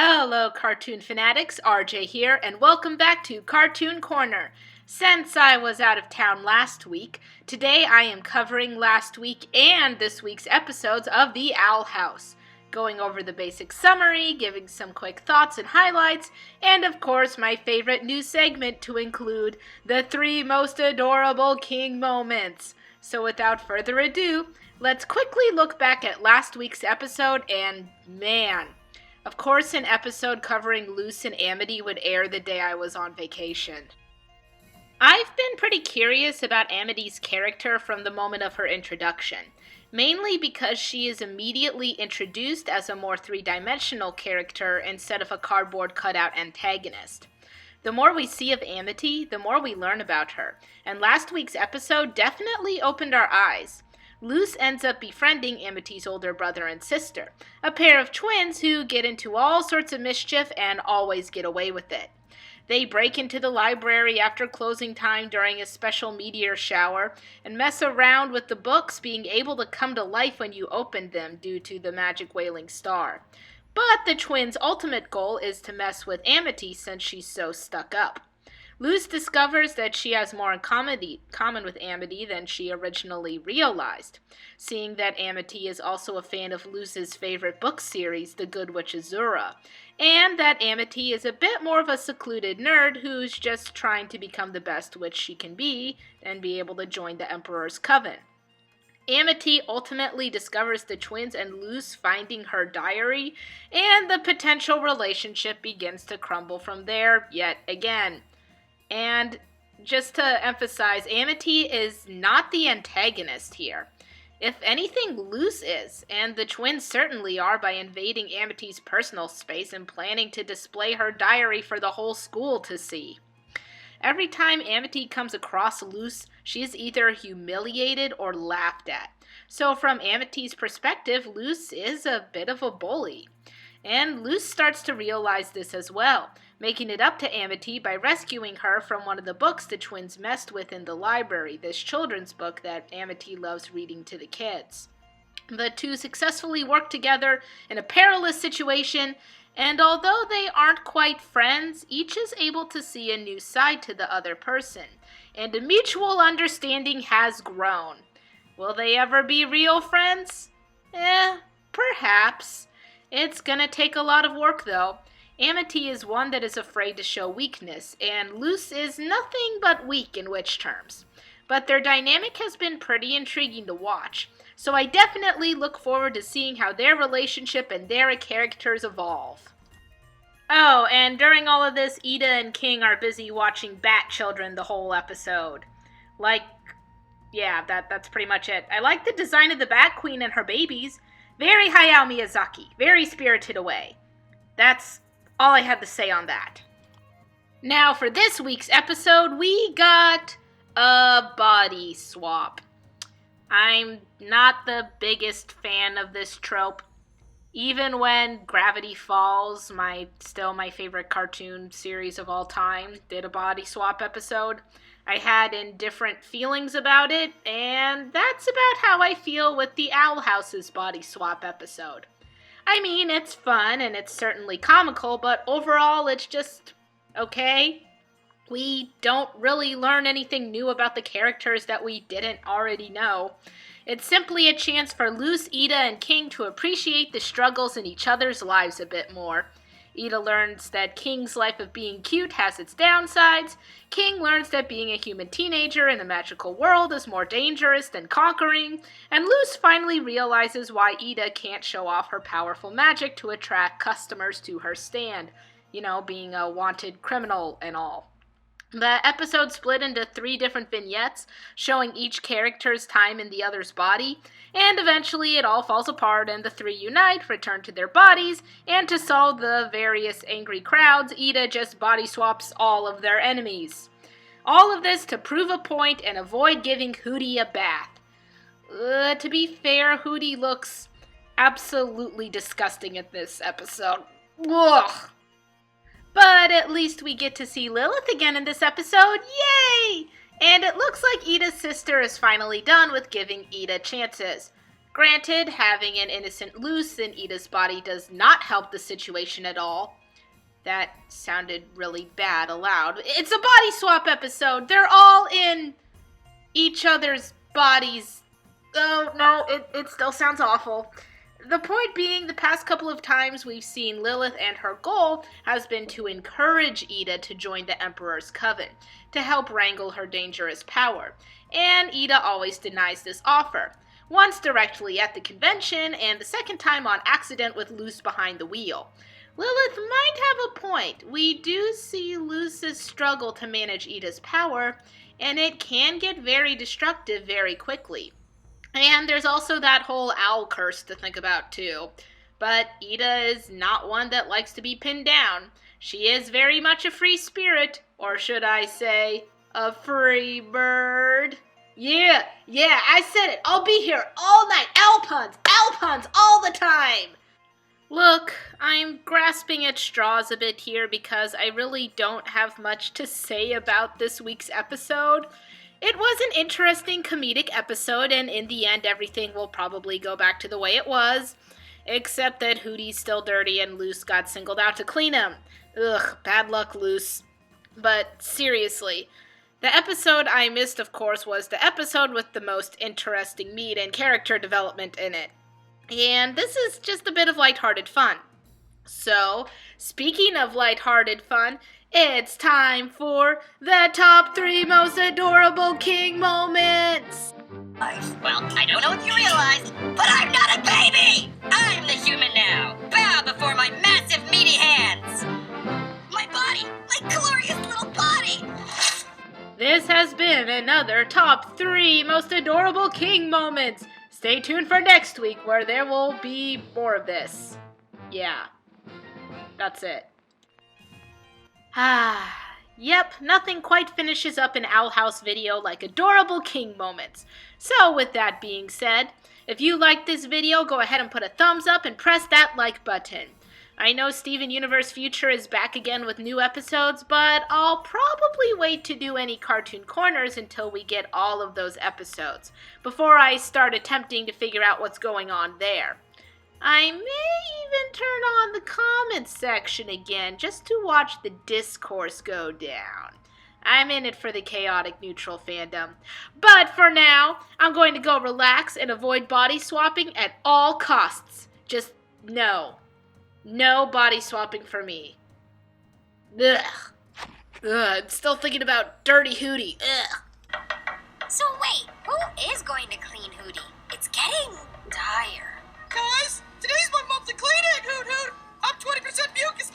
Hello, cartoon fanatics. RJ here, and welcome back to Cartoon Corner. Since I was out of town last week, today I am covering last week and this week's episodes of The Owl House, going over the basic summary, giving some quick thoughts and highlights, and of course my favorite new segment to include the 3 most adorable King moments. So without further ado, let's quickly look back at last week's episode, and man, of course, an episode covering Luz and Amity would air the day I was on vacation. I've been pretty curious about Amity's character from the moment of her introduction, mainly because she is immediately introduced as a more three-dimensional character instead of a cardboard cutout antagonist. The more we see of Amity, the more we learn about her, and last week's episode definitely opened our eyes. Luz ends up befriending Amity's older brother and sister, a pair of twins who get into all sorts of mischief and always get away with it. They break into the library after closing time during a special meteor shower and mess around with the books being able to come to life when you open them due to the magic wailing star. But the twins' ultimate goal is to mess with Amity since she's so stuck up. Luz discovers that she has more in common with Amity than she originally realized, seeing that Amity is also a fan of Luz's favorite book series, The Good Witch Azura, and that Amity is a bit more of a secluded nerd who's just trying to become the best witch she can be and be able to join the Emperor's Coven. Amity ultimately discovers the twins and Luz finding her diary, and the potential relationship begins to crumble from there yet again. And just to emphasize, Amity is not the antagonist here. If anything, Luz is, and the twins certainly are by invading Amity's personal space and planning to display her diary for the whole school to see. Every time Amity comes across Luz, she is either humiliated or laughed at. So from Amity's perspective, Luz is a bit of a bully. And Luz starts to realize this as well, making it up to Amity by rescuing her from one of the books the twins messed with in the library, this children's book that Amity loves reading to the kids. The two successfully work together in a perilous situation, and although they aren't quite friends, each is able to see a new side to the other person, and a mutual understanding has grown. Will they ever be real friends? Perhaps. It's gonna take a lot of work, though. Amity is one that is afraid to show weakness, and Luz is nothing but weak in witch terms. But their dynamic has been pretty intriguing to watch, so I definitely look forward to seeing how their relationship and their characters evolve. Oh, and during all of this, Eda and King are busy watching Bat Children the whole episode. That's pretty much it. I like the design of the Bat Queen and her babies. Very Hayao Miyazaki. Very Spirited Away. That's all I have to say on that. Now for this week's episode, we got a body swap. I'm not the biggest fan of this trope. Even when Gravity Falls, my favorite cartoon series of all time, did a body swap episode, I had indifferent feelings about it, and that's about how I feel with the Owl House's body swap episode. I mean, it's fun and it's certainly comical, but overall it's just okay. We don't really learn anything new about the characters that we didn't already know. It's simply a chance for Luz, Eda, and King to appreciate the struggles in each other's lives a bit more. Eda learns that King's life of being cute has its downsides. King learns that being a human teenager in a magical world is more dangerous than conquering. And Luz finally realizes why Eda can't show off her powerful magic to attract customers to her stand. You know, being a wanted criminal and all. The episode split into 3 different vignettes, showing each character's time in the other's body, and eventually it all falls apart and the 3 unite, return to their bodies, and to solve the various angry crowds, Eda just body swaps all of their enemies. All of this to prove a point and avoid giving Hootie a bath. To be fair, Hootie looks absolutely disgusting in this episode. Ugh! But at least we get to see Lilith again in this episode. Yay! And it looks like Eda's sister is finally done with giving Eda chances. Granted, having an innocent Luz in Ida's body does not help the situation at all. That sounded really bad aloud. It's a body swap episode. They're all in each other's bodies. Oh, no, it still sounds awful. The point being, the past couple of times we've seen Lilith, and her goal has been to encourage Ida to join the Emperor's Coven, to help wrangle her dangerous power. And Ida always denies this offer. Once directly at the convention, and the second time on accident with Luz behind the wheel. Lilith might have a point. We do see Luz's struggle to manage Ida's power, and it can get very destructive very quickly. And there's also that whole owl curse to think about too. But Ida is not one that likes to be pinned down. She is very much a free spirit, or should I say, a free bird. Yeah, I said it. I'll be here all night. Owl puns all the time. Look, I'm grasping at straws a bit here because I really don't have much to say about this week's episode. It was an interesting comedic episode, and in the end everything will probably go back to the way it was, except that Hootie's still dirty and Luz got singled out to clean him. Ugh, bad luck, Luz. But seriously, the episode I missed, of course, was the episode with the most interesting meat and character development in it. And this is just a bit of lighthearted fun. So, speaking of lighthearted fun, it's time for the top 3 most adorable king moments! Well, I don't know if you realize, but I'm not a baby! I'm the human now! Bow before my massive meaty hands! My body! My glorious little body! This has been another top 3 most adorable king moments! Stay tuned for next week where there will be more of this. Yeah, that's it. Yep, nothing quite finishes up an Owl House video like adorable king moments. So with that being said, if you liked this video, go ahead and put a thumbs up and press that like button. I know Steven Universe Future is back again with new episodes, but I'll probably wait to do any cartoon corners until we get all of those episodes, before I start attempting to figure out what's going on there. I may even turn on the comments section again, just to watch the discourse go down. I'm in it for the chaotic neutral fandom. But for now, I'm going to go relax and avoid body swapping at all costs. Just no body swapping for me. Ugh. I'm still thinking about Dirty Hootie. Ugh. So wait, who is going to clean Hootie? It's getting dire. Guys, today's my month to clean it, Hoot Hoot! I'm 20% mucus